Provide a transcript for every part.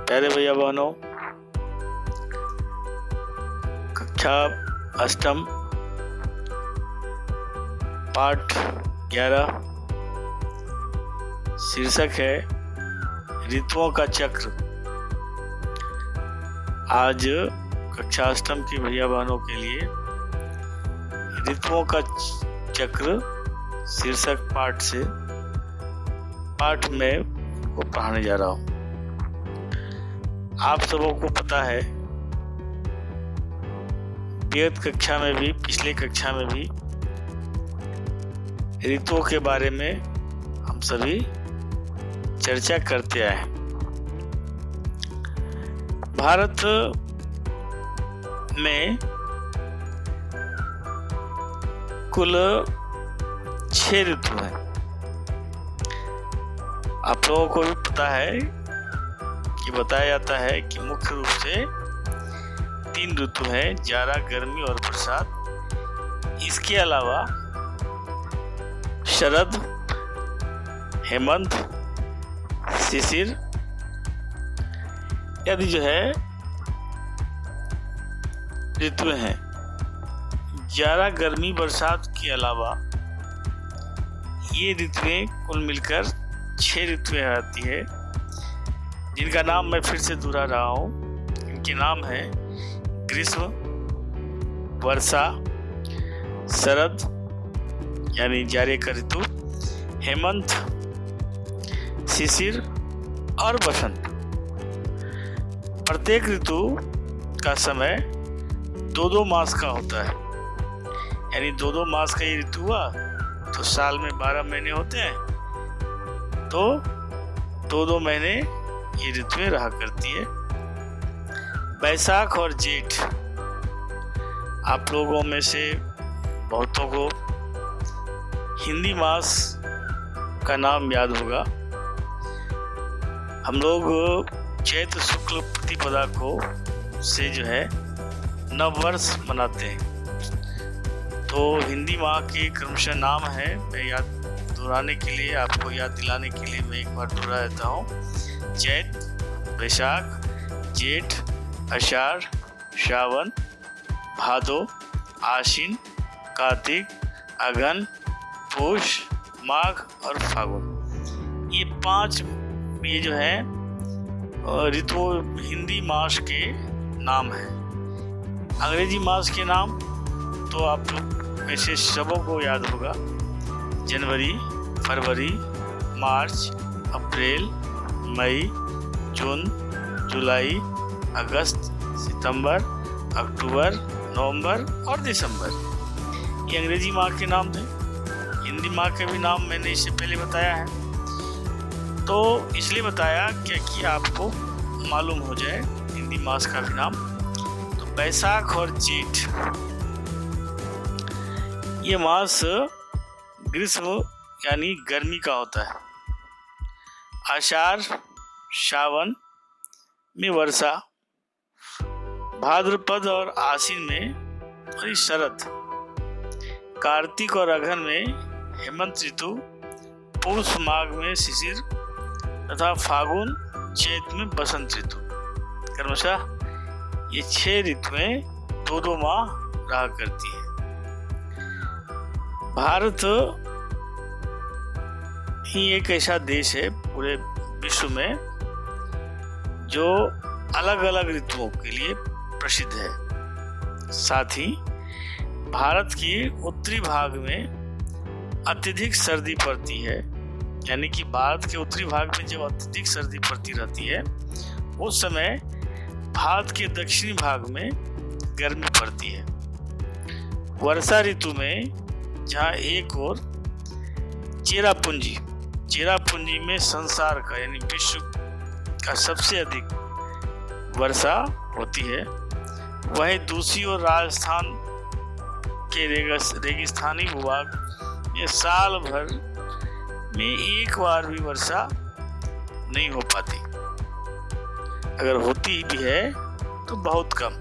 प्यारे भैया बहनों, कक्षा अष्टम पाठ 11 शीर्षक है ऋतुओं का चक्र। आज कक्षा अष्टम की भैया बहनों के लिए ऋतुओं का चक्र शीर्षक पाठ में को पढ़ाने जा रहा हूँ। आप सबों को पता है, पिछले कक्षा में भी ऋतुओं के बारे में हम सभी चर्चा करते आए हैं। भारत में कुल 6 ऋतु हैं। आप लोगों को भी पता है कि बताया जाता है कि मुख्य रूप से 3 ऋतु हैं, जाड़ा, गर्मी और बरसात। इसके अलावा शरद, हेमंत, शिशिर आदि जो है ऋतुएं हैं। जाड़ा, गर्मी, बरसात के अलावा ये ऋतुएं कुल मिलकर 6 ऋतुएं आती है, जिनका नाम मैं फिर से दोहरा रहा हूँ। इनके नाम है ग्रीष्म, वर्षा, शरद यानी जाड़े का ऋतु, हेमंत, शिशिर और बसंत। प्रत्येक ऋतु का समय 2-2 मास का होता है, यानी 2-2 मास का ये ऋतु हुआ तो साल में 12 महीने होते हैं, तो 2-2 महीने ये ऋतुएं रहा करती है। बैसाख और जेठ, आप लोगों में से बहुतों को हिंदी मास का नाम याद होगा। हम लोग चैत्र शुक्ल प्रतिपदा को से जो है नववर्ष मनाते हैं। तो हिंदी माह के क्रमशः नाम है, मैं याद दोहराने के लिए, आपको याद दिलाने के लिए मैं एक बार दोहरा देता हूँ। चैत, बैसाख, जेठ, आषाढ़, श्रावण, भादो, आश्विन, कार्तिक, अगहन, पुष, माघ और फागुन। ये 5 ये जो है ऋतु हिंदी मास के नाम हैं। अंग्रेजी मास के नाम तो आप लोग में से सबों को याद होगा। जनवरी, फरवरी, मार्च, अप्रैल, मई, जून, जुलाई, अगस्त, सितंबर, अक्टूबर, नवंबर और दिसंबर। ये अंग्रेजी माह के नाम थे। हिंदी माह के भी नाम मैंने इससे पहले बताया है, तो इसलिए बताया कि आपको मालूम हो जाए हिंदी मास का भी नाम। तो बैसाख और जेठ, ये मास ग्रीष्म यानी गर्मी का होता है। आषाढ़, श्रावण में वर्षा, भाद्रपद और आश्विन में शरद, कार्तिक और अगहन में हेमंत ऋतु, पौष माघ में शिशिर तथा फागुन चैत में बसंत ऋतु। क्रमशः ये 6 ऋतुएं 2-2 माह रहा करती है। भारत ही एक ऐसा देश है पूरे विश्व में जो अलग अलग ऋतुओं के लिए प्रसिद्ध है। साथ ही भारत के उत्तरी भाग में अत्यधिक सर्दी पड़ती है, यानी कि भारत के उत्तरी भाग में जब अत्यधिक सर्दी पड़ती रहती है, उस समय भारत के दक्षिणी भाग में गर्मी पड़ती है। वर्षा ऋतु में जहाँ एक और चेरापूंजी में संसार का यानी विश्व का सबसे अधिक वर्षा होती है, वहीं दूसरी ओर राजस्थान के रेगिस्तानी भूभाग में साल भर में एक बार भी वर्षा नहीं हो पाती। अगर होती भी है तो बहुत कम।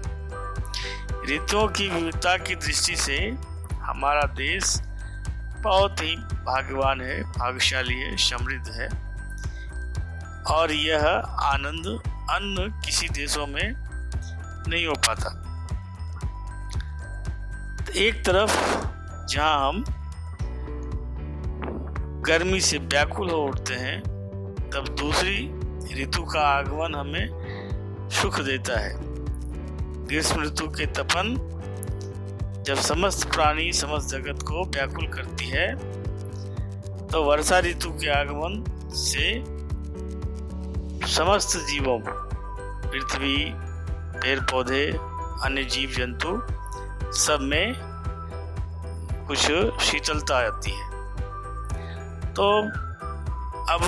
ऋतुओं की विविधता की दृष्टि से हमारा देश बहुत ही भाग्यवान है, भाग्यशाली है, समृद्ध है और यह आनंद अन्य किसी देशों में नहीं हो पाता। तो एक तरफ जहां हम गर्मी से व्याकुल हो उठते हैं, तब दूसरी ऋतु का आगमन हमें सुख देता है। ग्रीष्म ऋतु के तपन जब समस्त प्राणी समस्त जगत को व्याकुल करती है, तो वर्षा ऋतु के आगमन से समस्त जीवों, पृथ्वी, पेड़ पौधे, अन्य जीव जंतु सब में कुछ शीतलता आती है। तो अब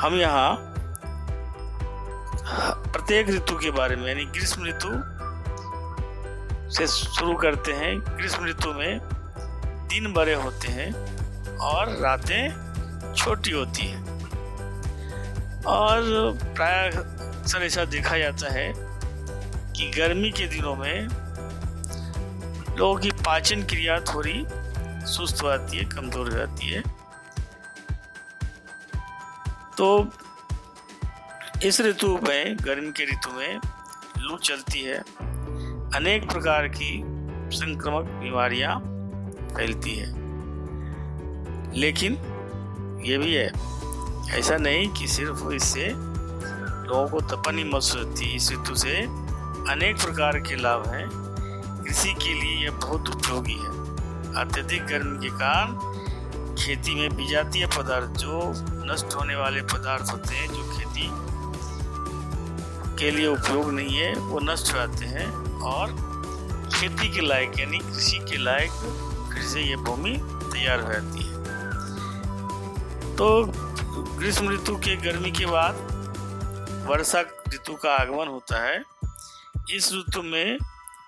हम यहाँ प्रत्येक ऋतु के बारे में, यानी ग्रीष्म ऋतु से शुरू करते हैं। ग्रीष्म ऋतु में दिन बड़े होते हैं और रातें छोटी होती हैं, और प्राय अक्सर ऐसा देखा जाता है कि गर्मी के दिनों में लोगों की पाचन क्रिया थोड़ी सुस्त हो जाती है, कमजोर हो जाती है। तो इस ऋतु में, गर्मी के ऋतु में लू चलती है, अनेक प्रकार की संक्रामक बीमारियां फैलती है। लेकिन ये भी है, ऐसा नहीं कि सिर्फ इससे लोगों को तपन ही महसूस होती है। इस ऋतु से अनेक प्रकार के लाभ हैं। कृषि के लिए यह बहुत उपयोगी है। अत्यधिक गर्मी के कारण खेती में विजातीय पदार्थ, जो नष्ट होने वाले पदार्थ होते हैं, जो खेती के लिए उपयोग नहीं है, वो नष्ट हो जाते हैं और खेती के लायक, यानी कृषि के लायक फिर से ये भूमि तैयार हो जाती है। तो ग्रीष्म ऋतु के गर्मी के बाद वर्षा ऋतु का आगमन होता है। इस ऋतु में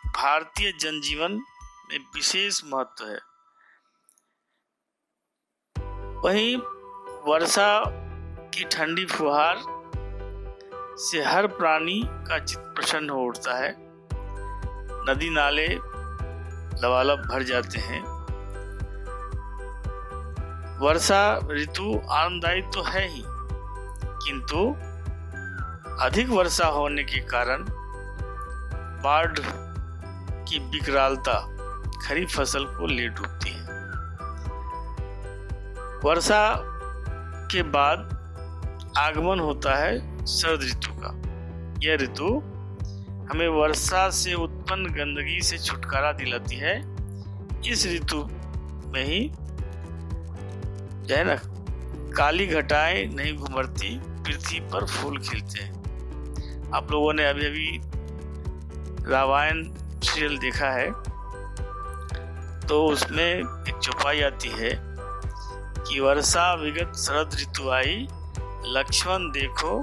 भारतीय जनजीवन में विशेष महत्व है। वहीं वर्षा की ठंडी फुहार से हर प्राणी का चित्त प्रसन्न हो उठता है। नदी नाले लबालब भर जाते हैं। वर्षा ऋतु आनंददायी तो है ही, किंतु अधिक वर्षा होने के कारण बाढ़ की विकरालता खरीफ फसल को ले डूबती है। वर्षा के बाद आगमन होता है शरद ऋतु का। यह ऋतु हमें वर्षा से उत्पन्न गंदगी से छुटकारा दिलाती है। इस ऋतु में ही जो है ना, काली घटाएं नहीं घुमरती, पृथ्वी पर फूल खिलते हैं। आप लोगों ने अभी अभी रामायण सीरियल देखा है, तो उसमें एक चौपाई आती है कि वर्षा विगत शरद ऋतु आई, लक्ष्मण देखो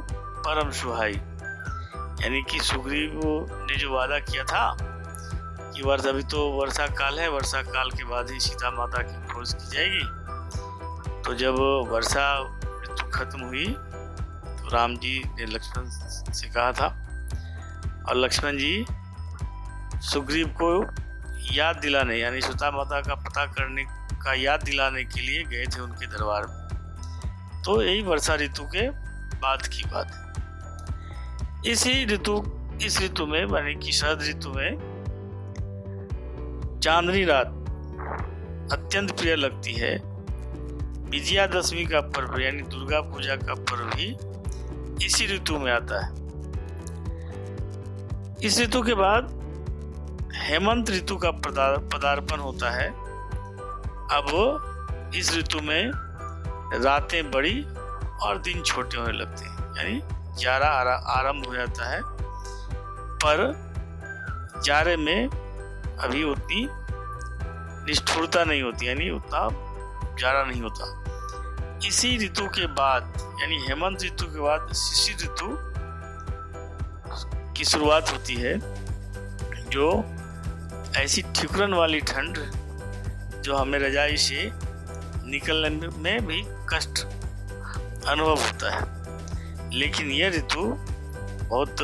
परम सुहाई। यानी कि सुग्रीव ने जो वादा किया था कि वर्षा, अभी तो वर्षा काल है, वर्षा काल के बाद ही सीता माता की खोज की जाएगी। तो जब वर्षा ऋतु खत्म हुई तो राम जी ने लक्ष्मण से कहा था, और लक्ष्मण जी सुग्रीव को याद दिलाने, यानी सीता माता का पता करने का याद दिलाने के लिए गए थे उनके दरबार में। तो यही वर्षा ऋतु के बाद की बात है। इस ऋतु में, यानी कि शरद ऋतु में चांदनी रात अत्यंत प्रिय लगती है। विजयादशमी का पर्व, यानी दुर्गा पूजा का पर्व भी इसी ऋतु में आता है। इस ऋतु के बाद हेमंत ऋतु का पदार्पण होता है। अब इस ऋतु में रातें बड़ी और दिन छोटे होने लगते हैं, यानी जाड़ा आरंभ हो जाता है। पर जाड़े में अभी उतनी निष्ठुरता नहीं होती, यानी उतना जाड़ा नहीं होता। इसी ऋतु के बाद, यानी हेमंत ऋतु के बाद शिशिर ऋतु की शुरुआत होती है, जो ऐसी ठिकुरन वाली ठंड जो हमें रजाई से निकलने में भी कष्ट अनुभव होता है। लेकिन यह ऋतु बहुत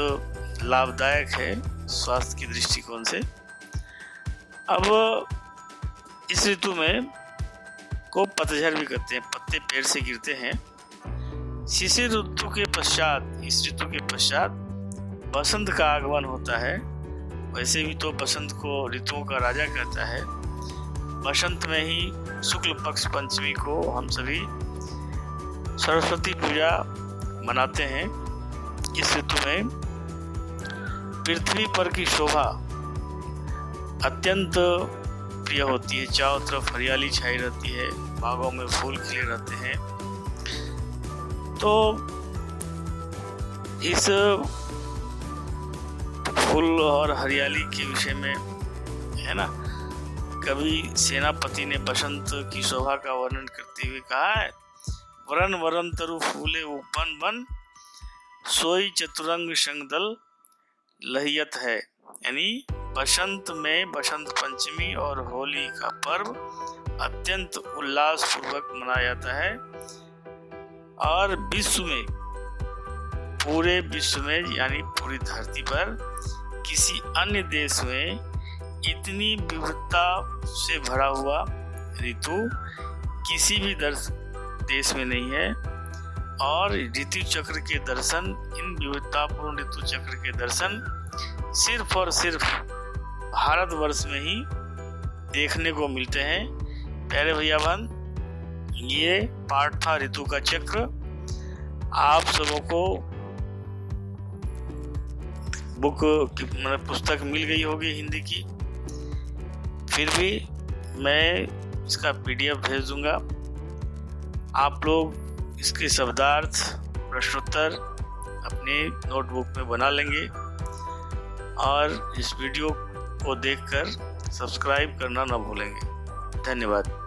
लाभदायक है स्वास्थ्य की दृष्टिकोण से। अब इस ऋतु में को पतझड़ भी कहते हैं, पत्ते पेड़ से गिरते हैं शिशिर ऋतु के पश्चात, इस ऋतु के पश्चात बसंत का आगमन होता है। वैसे भी तो बसंत को ऋतुओं का राजा कहता है। बसंत में ही शुक्ल पक्ष पंचमी को हम सभी सरस्वती पूजा मनाते हैं। इस ऋतु में पृथ्वी पर की शोभा अत्यंत प्रिय होती है। चारों तरफ हरियाली छाई रहती है, बागों में फूल खिले रहते हैं। तो इस फूल और हरियाली के विषय में है ना, कवि सेनापति ने बसंत की शोभा का वर्णन करते हुए कहा है, वरन वरन तरु फूले वन वन, सोई चतुरंग संगदल लहियत है। यानी बसंत में बसंत पंचमी और होली का पर्व अत्यंत उल्लास पूर्वक मनाया जाता है। और विश्व में, पूरे विश्व में यानी पूरी धरती पर किसी अन्य देश में इतनी विविधता से भरा हुआ ऋतु किसी भी देश में नहीं है। और ऋतु चक्र के दर्शन, इन विविधतापूर्ण ऋतु चक्र के दर्शन सिर्फ और सिर्फ भारतवर्ष में ही देखने को मिलते हैं। प्यारे भैया बहन, ये पाठ था ऋतु का चक्र। आप सबों को बुक मतलब पुस्तक मिल गई होगी हिंदी की, फिर भी मैं इसका PDF भेज दूंगा। आप लोग इसके शब्दार्थ, प्रश्नोत्तर अपने नोटबुक में बना लेंगे और इस वीडियो को देखकर सब्सक्राइब करना ना भूलेंगे। धन्यवाद।